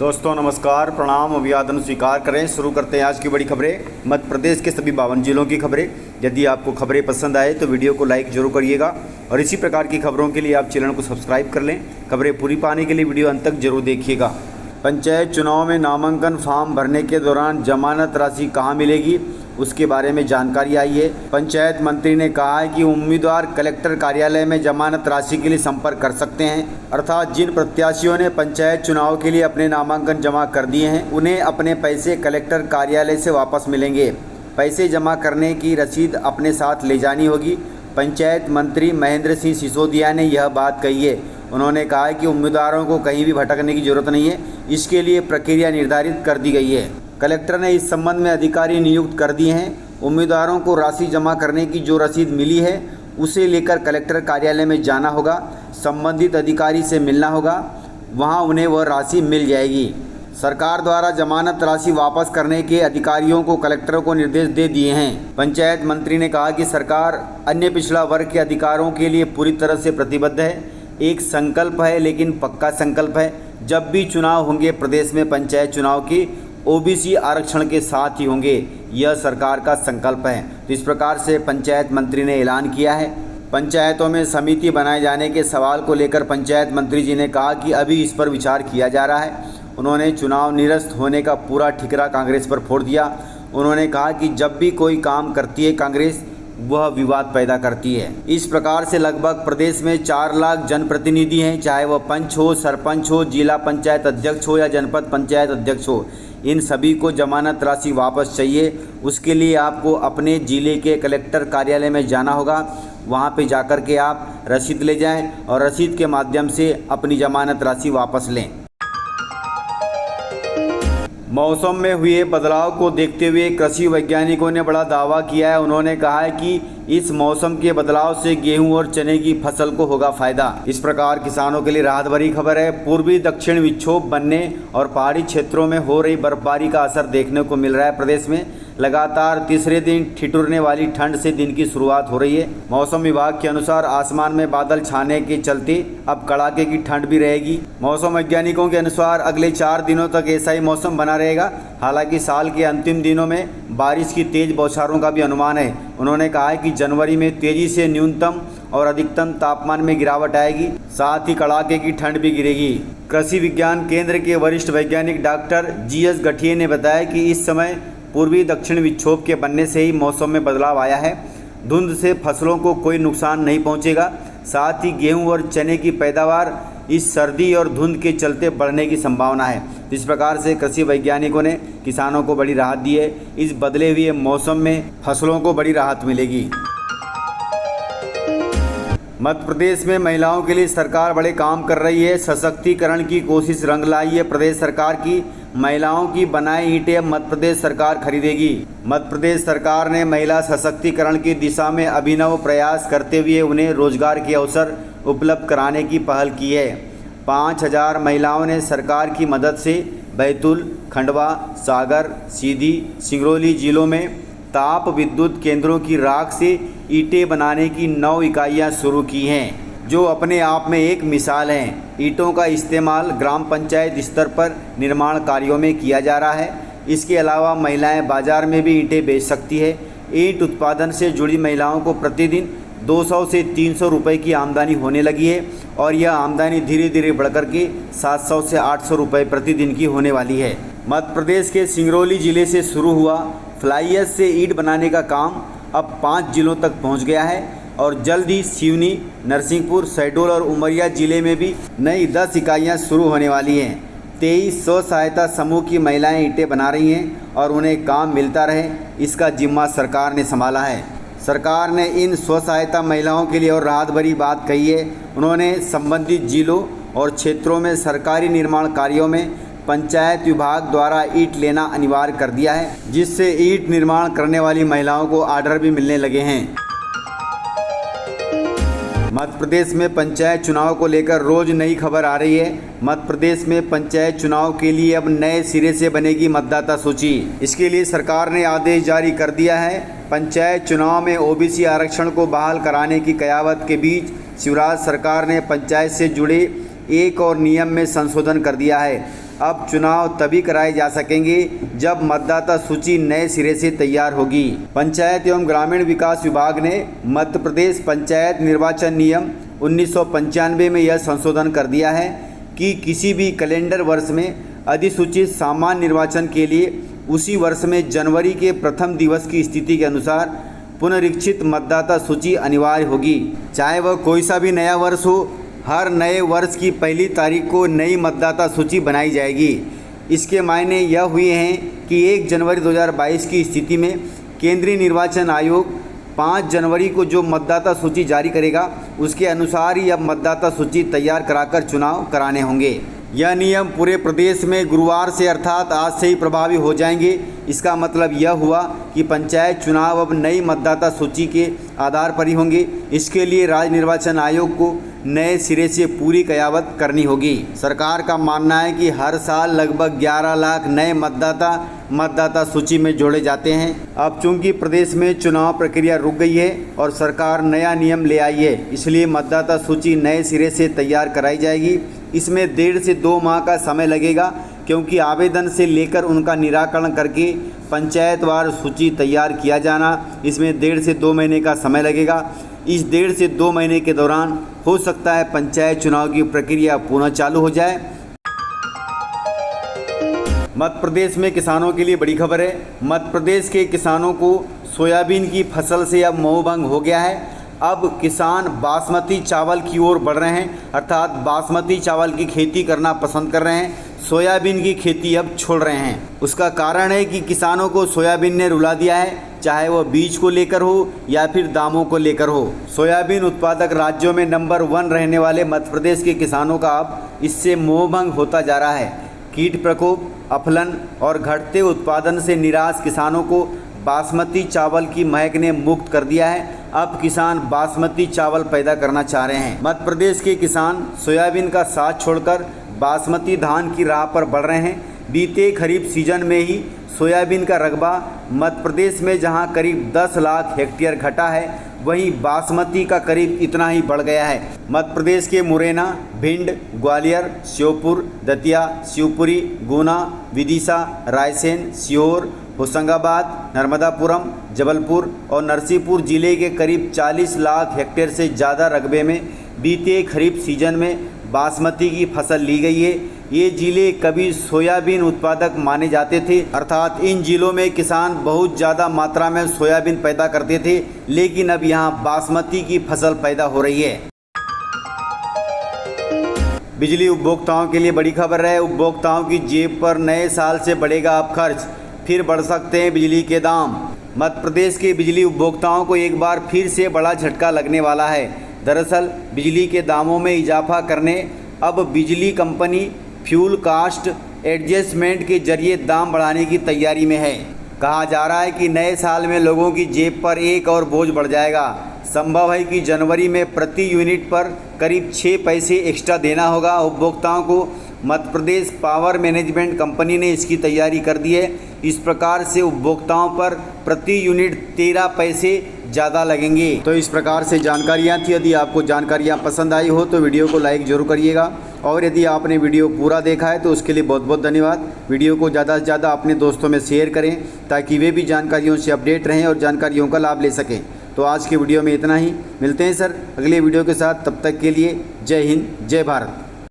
दोस्तों नमस्कार, प्रणाम, अभिवादन स्वीकार करें। शुरू करते हैं आज की बड़ी खबरें, मध्य प्रदेश के सभी 52 जिलों की खबरें। यदि आपको खबरें पसंद आए तो वीडियो को लाइक जरूर करिएगा और इसी प्रकार की खबरों के लिए आप चैनल को सब्सक्राइब कर लें। खबरें पूरी पाने के लिए वीडियो अंत तक जरूर देखिएगा। पंचायत चुनाव में नामांकन फॉर्म भरने के दौरान जमानत राशि कहाँ मिलेगी, उसके बारे में जानकारी आई है। पंचायत मंत्री ने कहा है कि उम्मीदवार कलेक्टर कार्यालय में जमानत राशि के लिए संपर्क कर सकते हैं। अर्थात जिन प्रत्याशियों ने पंचायत चुनाव के लिए अपने नामांकन जमा कर दिए हैं उन्हें अपने पैसे कलेक्टर कार्यालय से वापस मिलेंगे। पैसे जमा करने की रसीद अपने साथ ले जानी होगी। पंचायत मंत्री महेंद्र सिंह सिसोदिया ने यह बात कही है। उन्होंने कहा है कि उम्मीदवारों को कहीं भी भटकने की जरूरत नहीं है, इसके लिए प्रक्रिया निर्धारित कर दी गई है। कलेक्टर ने इस संबंध में अधिकारी नियुक्त कर दिए हैं। उम्मीदवारों को राशि जमा करने की जो रसीद मिली है उसे लेकर कलेक्टर कार्यालय में जाना होगा, संबंधित अधिकारी से मिलना होगा, वहां उन्हें वह राशि मिल जाएगी। सरकार द्वारा जमानत राशि वापस करने के अधिकारियों को कलेक्टरों को निर्देश दे दिए हैं। पंचायत मंत्री ने कहा कि सरकार अन्य पिछड़ा वर्ग के अधिकारों के लिए पूरी तरह से प्रतिबद्ध है। एक संकल्प है, लेकिन पक्का संकल्प है। जब भी चुनाव होंगे प्रदेश में पंचायत चुनाव की ओबीसी आरक्षण के साथ ही होंगे, यह सरकार का संकल्प है। तो इस प्रकार से पंचायत मंत्री ने ऐलान किया है। पंचायतों में समिति बनाए जाने के सवाल को लेकर पंचायत मंत्री जी ने कहा कि अभी इस पर विचार किया जा रहा है। उन्होंने चुनाव निरस्त होने का पूरा ठिकरा कांग्रेस पर फोड़ दिया। उन्होंने कहा कि जब भी कोई काम करती है कांग्रेस, वह विवाद पैदा करती है। इस प्रकार से लगभग प्रदेश में 4 लाख जनप्रतिनिधि हैं, चाहे वह पंच हो, सरपंच हो, जिला पंचायत अध्यक्ष हो या जनपद पंचायत अध्यक्ष हो। इन सभी को जमानत राशि वापस चाहिए। उसके लिए आपको अपने जिले के कलेक्टर कार्यालय में जाना होगा। वहां पे जाकर के आप रसीद ले जाएं और रसीद के माध्यम से अपनी जमानत राशि वापस लें। मौसम में हुए बदलाव को देखते हुए कृषि वैज्ञानिकों ने बड़ा दावा किया है। उन्होंने कहा है कि इस मौसम के बदलाव से गेहूं और चने की फसल को होगा फायदा। इस प्रकार किसानों के लिए राहत भरी खबर है। पूर्वी दक्षिण विक्षोभ बनने और पहाड़ी क्षेत्रों में हो रही बर्फबारी का असर देखने को मिल रहा है। प्रदेश में लगातार तीसरे दिन ठिठुरने वाली ठंड से दिन की शुरुआत हो रही है। मौसम विभाग के अनुसार आसमान में बादल छाने के चलते अब कड़ाके की ठंड भी रहेगी। मौसम वैज्ञानिकों के अनुसार अगले 4 दिनों तक ऐसा ही मौसम बना रहेगा। हालांकि साल के अंतिम दिनों में बारिश की तेज बौछारों का भी अनुमान है। उन्होंने कहा है कि जनवरी में तेजी से न्यूनतम और अधिकतम तापमान में गिरावट आएगी, साथ ही कड़ाके की ठंड भी गिरेगी। कृषि विज्ञान केंद्र के वरिष्ठ वैज्ञानिक डॉक्टर GS गठिया ने बताया कि इस समय पूर्वी दक्षिण विक्षोभ के बनने से ही मौसम में बदलाव आया है। धुंध से फसलों को कोई नुकसान नहीं पहुंचेगा। साथ ही गेहूं और चने की पैदावार इस सर्दी और धुंध के चलते बढ़ने की संभावना है। इस प्रकार से कृषि वैज्ञानिकों ने किसानों को बड़ी राहत दी है। इस बदले हुए मौसम में फसलों को बड़ी राहत मिलेगी। मध्य प्रदेश में महिलाओं के लिए सरकार बड़े काम कर रही है। सशक्तिकरण की कोशिश रंग लाई है प्रदेश सरकार की। महिलाओं की बनाई ईंटें अब मध्य प्रदेश सरकार खरीदेगी। मध्य प्रदेश सरकार ने महिला सशक्तिकरण की दिशा में अभिनव प्रयास करते हुए उन्हें रोजगार के अवसर उपलब्ध कराने की पहल की है। 5000 महिलाओं ने सरकार की मदद से बैतूल, खंडवा, सागर, सीधी, सिंगरौली जिलों में ताप विद्युत केंद्रों की राख से ईंटें बनाने की 9 इकाइयाँ शुरू की हैं, जो अपने आप में एक मिसाल हैं। ईंटों का इस्तेमाल ग्राम पंचायत स्तर पर निर्माण कार्यों में किया जा रहा है। इसके अलावा महिलाएं बाजार में भी ईंटें बेच सकती है। ईंट उत्पादन से जुड़ी महिलाओं को प्रतिदिन 200 से 300 रुपये की आमदनी होने लगी है और यह आमदनी धीरे धीरे बढ़कर के 700 से 800 रुपये प्रतिदिन की होने वाली है। मध्य प्रदेश के सिंगरौली जिले से शुरू हुआ फ्लाई ऐश से ईंट बनाने का काम अब 5 जिलों तक पहुंच गया है और जल्द ही सिवनी, नरसिंहपुर, शहडोल और उमरिया जिले में भी नई 10 इकाइयाँ शुरू होने वाली हैं। 23 स्व सहायता समूह की महिलाएं ईंटें बना रही हैं और उन्हें काम मिलता रहे, इसका जिम्मा सरकार ने संभाला है। सरकार ने इन स्व सहायता महिलाओं के लिए और राहत भरी बात कही है। उन्होंने संबंधित जिलों और क्षेत्रों में सरकारी निर्माण कार्यों में पंचायत विभाग द्वारा ईंट लेना अनिवार्य कर दिया है, जिससे ईंट निर्माण करने वाली महिलाओं को ऑर्डर भी मिलने लगे हैं। मध्य प्रदेश में पंचायत चुनाव को लेकर रोज नई खबर आ रही है। मध्य प्रदेश में पंचायत चुनाव के लिए अब नए सिरे से बनेगी मतदाता सूची। इसके लिए सरकार ने आदेश जारी कर दिया है। पंचायत चुनाव में ओबीसी आरक्षण को बहाल कराने की कयावत के बीच शिवराज सरकार ने पंचायत से जुड़े एक और नियम में संशोधन कर दिया है। अब चुनाव तभी कराए जा सकेंगे जब मतदाता सूची नए सिरे से तैयार होगी। पंचायत एवं ग्रामीण विकास विभाग ने मध्य प्रदेश पंचायत निर्वाचन नियम 1995 में यह संशोधन कर दिया है कि किसी भी कैलेंडर वर्ष में अधिसूचित सामान्य निर्वाचन के लिए उसी वर्ष में जनवरी के प्रथम दिवस की स्थिति के अनुसार पुनरीक्षित मतदाता सूची अनिवार्य होगी, चाहे वह कोई सा भी नया वर्ष हो। हर नए वर्ष की पहली तारीख को नई मतदाता सूची बनाई जाएगी। इसके मायने यह हुए हैं कि 1 जनवरी 2022 की स्थिति में केंद्रीय निर्वाचन आयोग 5 जनवरी को जो मतदाता सूची जारी करेगा उसके अनुसार ही अब मतदाता सूची तैयार कराकर चुनाव कराने होंगे। यह नियम पूरे प्रदेश में गुरुवार से अर्थात आज से ही प्रभावी हो जाएंगे। इसका मतलब यह हुआ कि पंचायत चुनाव अब नई मतदाता सूची के आधार पर ही होंगे। इसके लिए राज्य निर्वाचन आयोग को नए सिरे से पूरी कयावत करनी होगी। सरकार का मानना है कि हर साल लगभग 11 लाख नए मतदाता सूची में जोड़े जाते हैं। अब चूंकि प्रदेश में चुनाव प्रक्रिया रुक गई है और सरकार नया नियम ले आई है, इसलिए मतदाता सूची नए सिरे से तैयार कराई जाएगी। इसमें 1.5 से 2 माह का समय लगेगा, क्योंकि आवेदन से लेकर उनका निराकरण करके पंचायतवार सूची तैयार किया जाना, इसमें 1.5 से 2 महीने का समय लगेगा। इस 1.5 से 2 महीने के दौरान हो सकता है पंचायत चुनाव की प्रक्रिया पुनः चालू हो जाए। मध्य प्रदेश में किसानों के लिए बड़ी खबर है। मध्य प्रदेश के किसानों को सोयाबीन की फसल से अब मोहभंग हो गया है। अब किसान बासमती चावल की ओर बढ़ रहे हैं, अर्थात बासमती चावल की खेती करना पसंद कर रहे हैं। सोयाबीन की खेती अब छोड़ रहे हैं। उसका कारण है कि किसानों को सोयाबीन ने रुला दिया है, चाहे वह बीज को लेकर हो या फिर दामों को लेकर हो। सोयाबीन उत्पादक राज्यों में नंबर 1 रहने वाले मध्य प्रदेश के किसानों का अब इससे मोहभंग होता जा रहा है। कीट प्रकोप, अफलन और घटते उत्पादन से निराश किसानों को बासमती चावल की महक ने मुक्त कर दिया है। अब किसान बासमती चावल पैदा करना चाह रहे हैं। मध्य प्रदेश के किसान सोयाबीन का साथ छोड़कर बासमती धान की राह पर बढ़ रहे हैं। बीते खरीफ सीजन में ही सोयाबीन का रकबा मध्य प्रदेश में जहां करीब 10 लाख हेक्टेयर घटा है, वहीं बासमती का करीब इतना ही बढ़ गया है। मध्य प्रदेश के मुरैना, भिंड, ग्वालियर, श्योपुर, दतिया, शिवपुरी, गुना, विदिशा, रायसेन, सीहोर, होशंगाबाद, नर्मदापुरम, जबलपुर और नरसिंहपुर जिले के करीब 40 लाख हेक्टेयर से ज़्यादा रकबे में बीते खरीफ सीजन में बासमती की फसल ली गई है। ये जिले कभी सोयाबीन उत्पादक माने जाते थे, अर्थात इन जिलों में किसान बहुत ज़्यादा मात्रा में सोयाबीन पैदा करते थे, लेकिन अब यहाँ बासमती की फसल पैदा हो रही है। बिजली उपभोक्ताओं के लिए बड़ी खबर है। उपभोक्ताओं की जेब पर नए साल से बढ़ेगा अब खर्च, फिर बढ़ सकते हैं बिजली के दाम। मध्य प्रदेश के बिजली उपभोक्ताओं को एक बार फिर से बड़ा झटका लगने वाला है। दरअसल बिजली के दामों में इजाफा करने अब बिजली कंपनी फ्यूल कास्ट एडजस्टमेंट के जरिए दाम बढ़ाने की तैयारी में है। कहा जा रहा है कि नए साल में लोगों की जेब पर एक और बोझ बढ़ जाएगा। संभव है कि जनवरी में प्रति यूनिट पर करीब 6 पैसे एक्स्ट्रा देना होगा उपभोक्ताओं को। Madhya Pradesh power management company ने इसकी तैयारी कर दी है। इस प्रकार से उपभोक्ताओं पर प्रति यूनिट 13 पैसे ज़्यादा लगेंगे। तो इस प्रकार से जानकारियाँ थी। यदि आपको जानकारियाँ पसंद आई हो तो वीडियो को लाइक ज़रूर करिएगा, और यदि आपने वीडियो पूरा देखा है तो उसके लिए बहुत बहुत धन्यवाद। वीडियो को ज़्यादा से ज़्यादा अपने दोस्तों में शेयर करें ताकि वे भी जानकारियों से अपडेट रहें और जानकारियों का लाभ ले सकें। तो आज के वीडियो में इतना ही। मिलते हैं सर अगले वीडियो के साथ, तब तक के लिए जय हिंद, जय भारत।